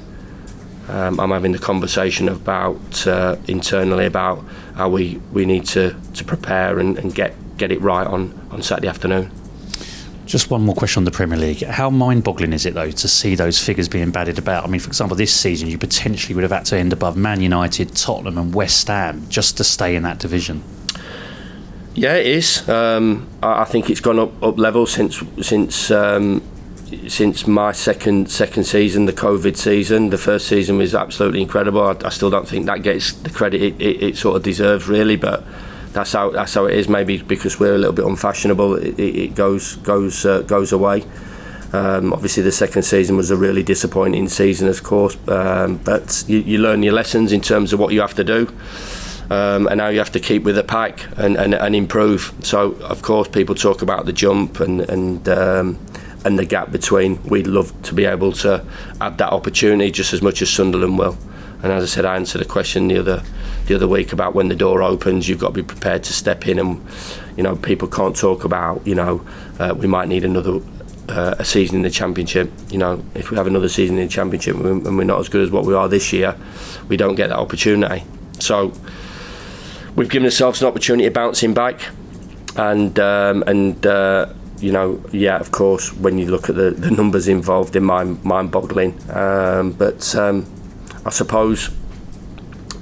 I'm having the conversation about internally about how we need to prepare and get it right on Saturday afternoon. Just one more question on the Premier League. How mind-boggling is it, though, to see those figures being batted about? I mean, for example, this season you potentially would have had to end above Man United, Tottenham and West Ham just to stay in that division. Yeah, it is. I think it's gone up levels since my second season, the COVID season. The first season was absolutely incredible. I still don't think that gets the credit it sort of deserves, really, but that's how it is. Maybe because we're a little bit unfashionable, it goes away. Obviously, the second season was a really disappointing season, of course, but you learn your lessons in terms of what you have to do. And now you have to keep with the pack and improve. So, of course, people talk about the jump and the gap between. We'd love to be able to have that opportunity just as much as Sunderland will. And as I said, I answered a question the other week about when the door opens, you've got to be prepared to step in. And people can't talk about we might need another a season in the Championship. If we have another season in the Championship and we're not as good as what we are this year, we don't get that opportunity. So we've given ourselves an opportunity of bouncing back, and of course, when you look at the numbers involved, they're mind-boggling. But I suppose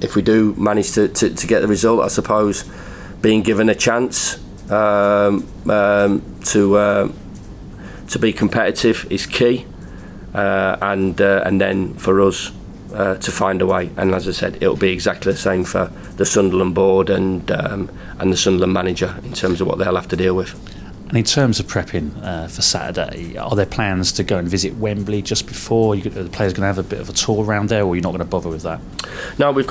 if we do manage to get the result, I suppose being given a chance to be competitive is key, and then for us to find a way. And as I said, it'll be exactly the same for the Sunderland board and the Sunderland manager in terms of what they'll have to deal with. And in terms of prepping for Saturday, are there plans to go and visit Wembley just before? Are the players going to have a bit of a tour around there, or are you not going to bother with that? No, we've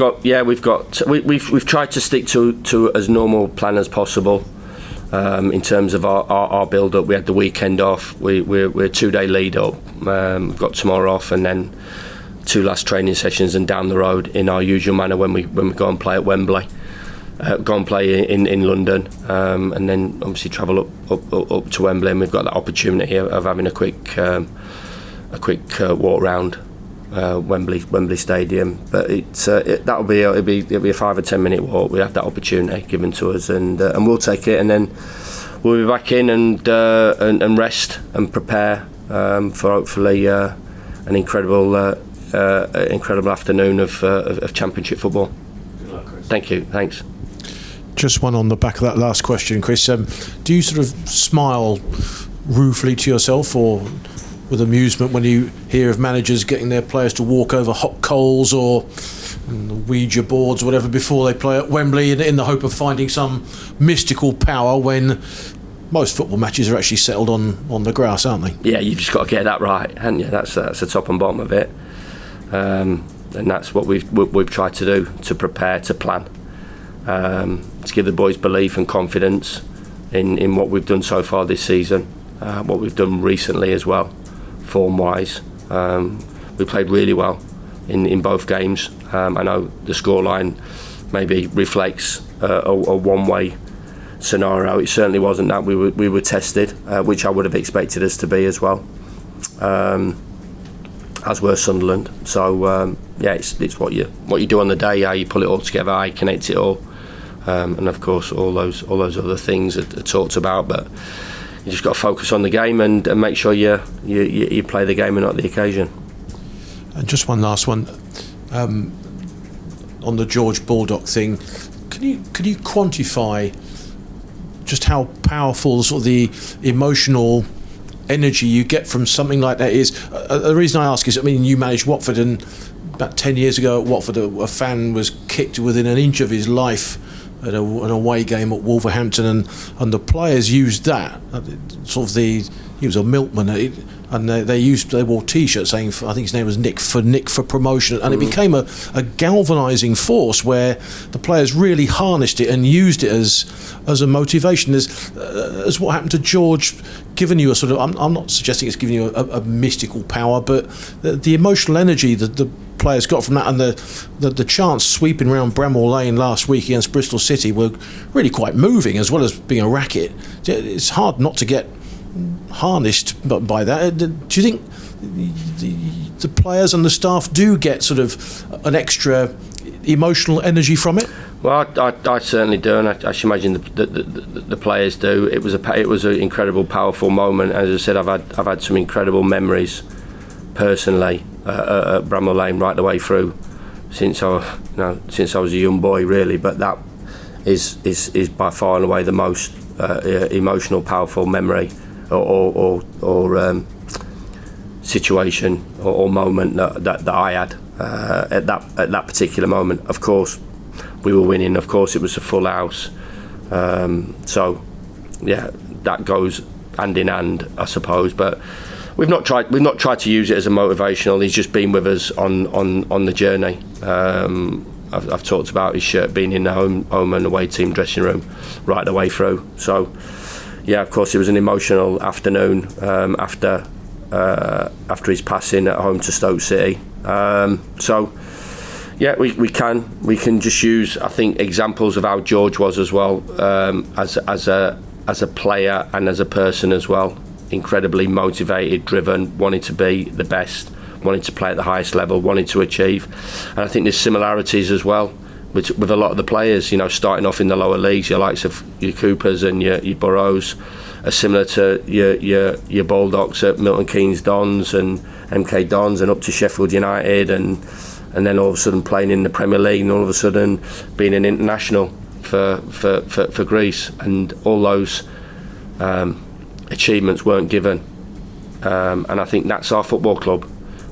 tried to stick to as normal plan as possible. In terms of our build-up, we had the weekend off. We're a 2-day lead-up. We've got tomorrow off, and then 2 last training sessions, and down the road in our usual manner when we go and play at Wembley. Go and play in London, and then obviously travel up to Wembley, and we've got that opportunity of having a quick walk round Wembley Stadium. But it'll be a 5 or 10 minute walk. We have that opportunity given to us, and we'll take it, and then we'll be back in and rest and prepare for hopefully an incredible afternoon of Championship football. Good luck, Chris. Thank you. Thanks. Just one on the back of that last question, Chris. Do you sort of smile ruefully to yourself or with amusement when you hear of managers getting their players to walk over hot coals or Ouija boards or whatever before they play at Wembley in the hope of finding some mystical power when most football matches are actually settled on the grass, aren't they? Yeah, you've just got to get that right, haven't you? That's the top and bottom of it. And that's what we've tried to do, to prepare, to plan. To give the boys belief and confidence in what we've done so far this season, what we've done recently as well, form-wise. We played really well in both games. I know the scoreline maybe reflects a one-way scenario. It certainly wasn't that. We were tested, which I would have expected us to be as well, as were Sunderland. So it's what you do on the day, how you pull it all together, how you connect it all. And of course all those other things are talked about, but you just got to focus on the game and make sure you play the game and not the occasion. And just one last one on the George Baldock thing. Could you quantify just how powerful sort of the emotional energy you get from something like that is? The reason I ask is, you managed Watford, and about 10 years ago at Watford, a fan was kicked within an inch of his life at an away game at Wolverhampton, and the players used that he was a milkman, and they wore T-shirts saying, I think his name was Nick for promotion, and it became a galvanising force where the players really harnessed it and used it as a motivation. As what happened to George, given you a sort of, I'm not suggesting it's giving you a mystical power, but the emotional energy that the players got from that, and the chants sweeping around Bramall Lane last week against Bristol City were really quite moving, as well as being a racket. It's hard not to get harnessed by that. Do you think the players and the staff do get sort of an extra emotional energy from it? Well, I certainly do, and I should imagine the players do. It was an incredible, powerful moment. As I said, I've had some incredible memories personally at Bramall Lane right the way through since I was a young boy, really. But that is by far and away the most emotional, powerful memory or situation or moment that I had at that particular moment. Of course, we were winning. Of course, it was a full house. So, yeah, that goes hand in hand, I suppose. But we've not tried to use it as a motivational. He's just been with us on the journey. I've talked about his shirt being in the home and away team dressing room right the way through. So, yeah, of course, it was an emotional afternoon after his passing at home to Stoke City. So, yeah, we can just use, I think, examples of how George was as well, as a player and as a person as well. Incredibly motivated, driven, wanted to be the best, wanted to play at the highest level, wanted to achieve. And I think there's similarities as well with a lot of the players, you know, starting off in the lower leagues. Your likes of your Coopers and your Burrows are similar to your Baldocks at Milton Keynes Dons and MK Dons, and up to Sheffield United, and then all of a sudden playing in the Premier League, and all of a sudden being an international for Greece. And all those achievements weren't given, and I think that's our football club.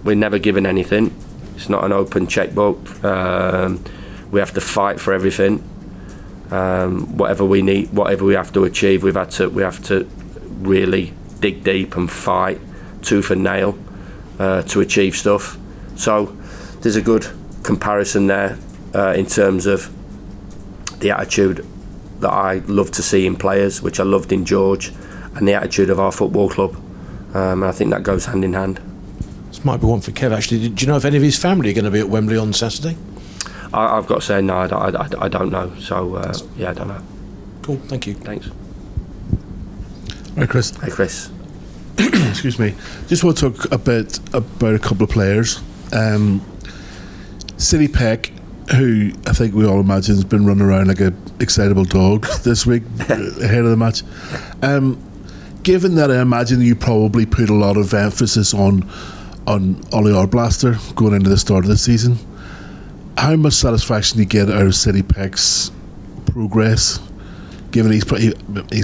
We're never given anything. It's not an open checkbook. We have to fight for everything. Whatever we need, whatever we have to achieve, we have to really dig deep and fight tooth and nail to achieve stuff. So there's a good comparison there in terms of the attitude that I love to see in players, which I loved in George, and the attitude of our football club. And I think that goes hand in hand. This might be one for Kev, actually. Do you know if any of his family are going to be at Wembley on Saturday? I've got to say, no, I don't know. So, yeah, I don't know. Cool, thank you. Thanks. Hi, Chris. Hey, Chris. Excuse me. Just want to talk a bit about a couple of players. Sydie Peck, who I think we all imagine has been running around like an excitable dog this week ahead of the match. Given that I imagine you probably put a lot of emphasis on Ollie Arblaster going into the start of the season, how much satisfaction do you get out of Sydie Peck's progress, given he's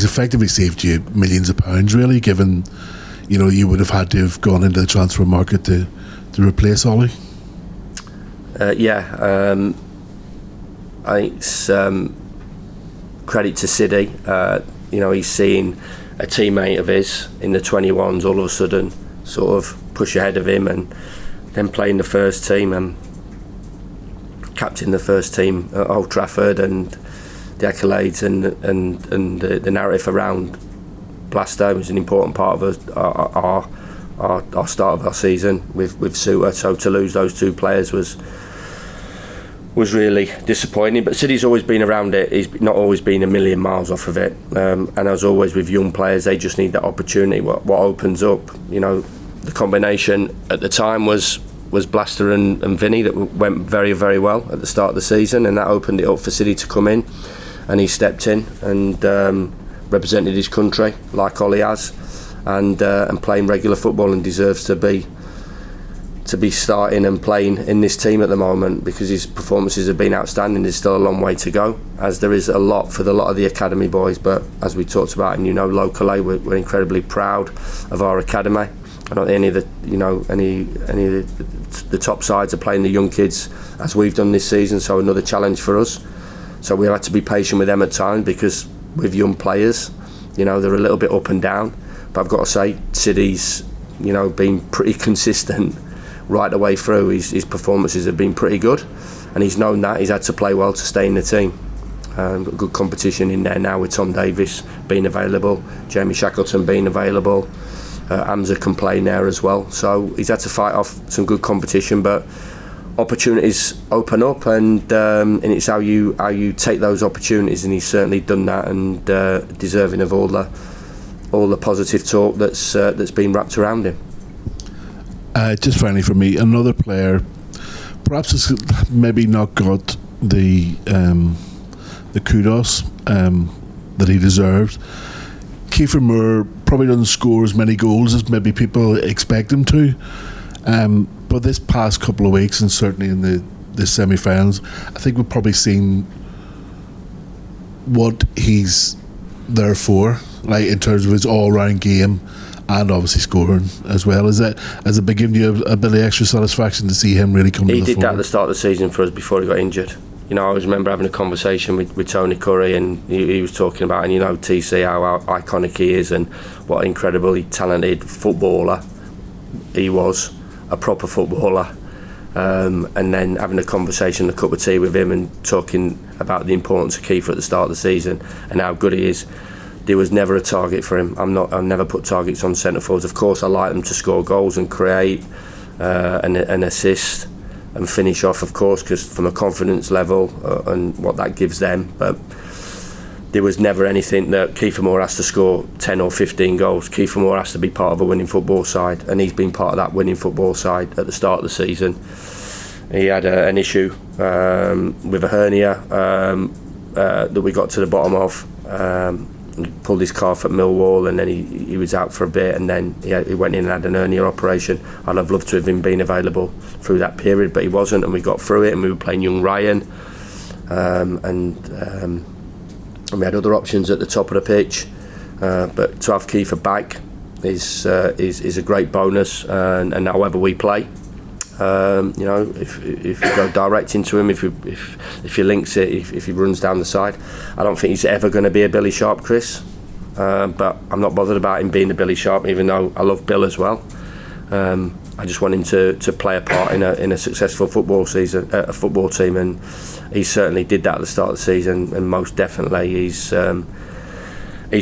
effectively saved you millions of pounds, really, given, you know, you would have had to have gone into the transfer market to replace Ollie? I think it's credit to Sydie. You know, he's seeing a teammate of his in the 21s all of a sudden sort of push ahead of him, and then playing the first team and captain the first team at Old Trafford, and the accolades and the narrative around Blasto was an important part of our start of our season with Suter. So to lose those two players was really disappointing. But Sidie's always been around it. He's not always been a million miles off of it. And as always with young players, they just need that opportunity. What opens up, you know, the combination at the time was Blaster and Vinny that went very, very well at the start of the season, and that opened it up for Sydie to come in, and he stepped in and represented his country like Ollie has, and playing regular football, and deserves to be starting and playing in this team at the moment, because his performances have been outstanding. There's still a long way to go, as there is a lot for a lot of the academy boys, but as we talked about, and you know, locally we're incredibly proud of our academy. I don't think any of the top sides are playing the young kids as we've done this season, so another challenge for us. So we have to be patient with them at times, because with young players, you know, they're a little bit up and down. But I've got to say, Sidie's, you know, been pretty consistent right the way through. His performances have been pretty good, and he's known that. He's had to play well to stay in the team. Got good competition in there now with Tom Davis being available, Jamie Shackleton being available. Amza can play there as well, so he's had to fight off some good competition, but opportunities open up, and it's how you take those opportunities, and he's certainly done that, and deserving of all the positive talk that's been wrapped around him. Just finally for me, another player perhaps has maybe not got the kudos that he deserves. Kiefer Moore probably doesn't score as many goals as maybe people expect him to, but this past couple of weeks, and certainly in the semi-finals, I think we've probably seen what he's there for, like in terms of his all-round game and obviously scoring as well? Has it been giving you a bit of extra satisfaction to see him really come to the fore? He did that at the start of the season for us before he got injured. You know, I always remember having a conversation with Tony Curry, and he was talking about, and you know, TC, how iconic he is and what incredibly talented footballer he was, a proper footballer. And then having a conversation, a cup of tea with him, and talking about the importance of Kiefer at the start of the season and how good he is. There was never a target for him. I've never put targets on centre forwards. Of course, I like them to score goals and create and assist and finish off, of course, because from a confidence level and what that gives them. But there was never anything that Kiefer Moore has to score 10 or 15 goals. Kiefer Moore has to be part of a winning football side, and he's been part of that winning football side at the start of the season. He had an issue with a hernia that we got to the bottom of. He pulled his calf at Millwall, and then he was out for a bit, and then he went in and had an hernia operation. I'd have loved to have him been available through that period, but he wasn't, and we got through it, and we were playing young Ryan, and we had other options at the top of the pitch, but to have Kiefer back is a great bonus, and however we play, you know, if you go direct into him, if he links it, if he runs down the side, I don't think he's ever going to be a Billy Sharp, Chris, but I'm not bothered about him being a Billy Sharp, even though I love Bill as well. I just want him to play a part in a successful football season, a football team, and he certainly did that at the start of the season, and most definitely he's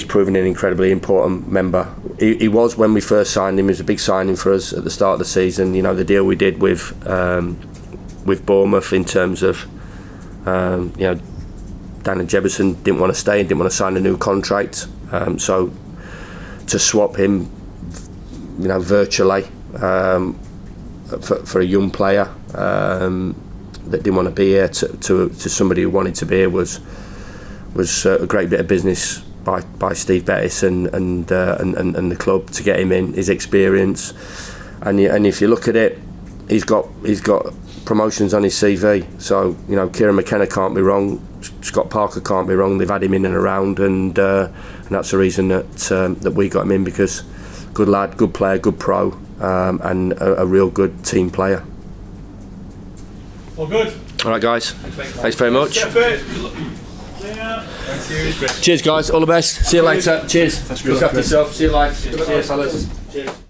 proven an incredibly important member. He was, when we first signed him, it was a big signing for us at the start of the season. You know, the deal we did with Bournemouth in terms of, you know, Dan and Jefferson didn't want to stay and didn't want to sign a new contract. So to swap him, you know, virtually for a young player that didn't want to be here to somebody who wanted to be here was a great bit of business by Steve Bettis and the club to get him in, his experience, and if you look at it, he's got promotions on his CV. So you know, Kieran McKenna can't be wrong, Scott Parker can't be wrong. They've had him in and around, and that's the reason that we got him in, because good lad, good player, good pro, and a real good team player. All good. All right, guys. Thanks very much. Thank you. Cheers, guys. All the best. See you later. Cheers. Look after yourself. See you later. Cheers, fellas. Cheers.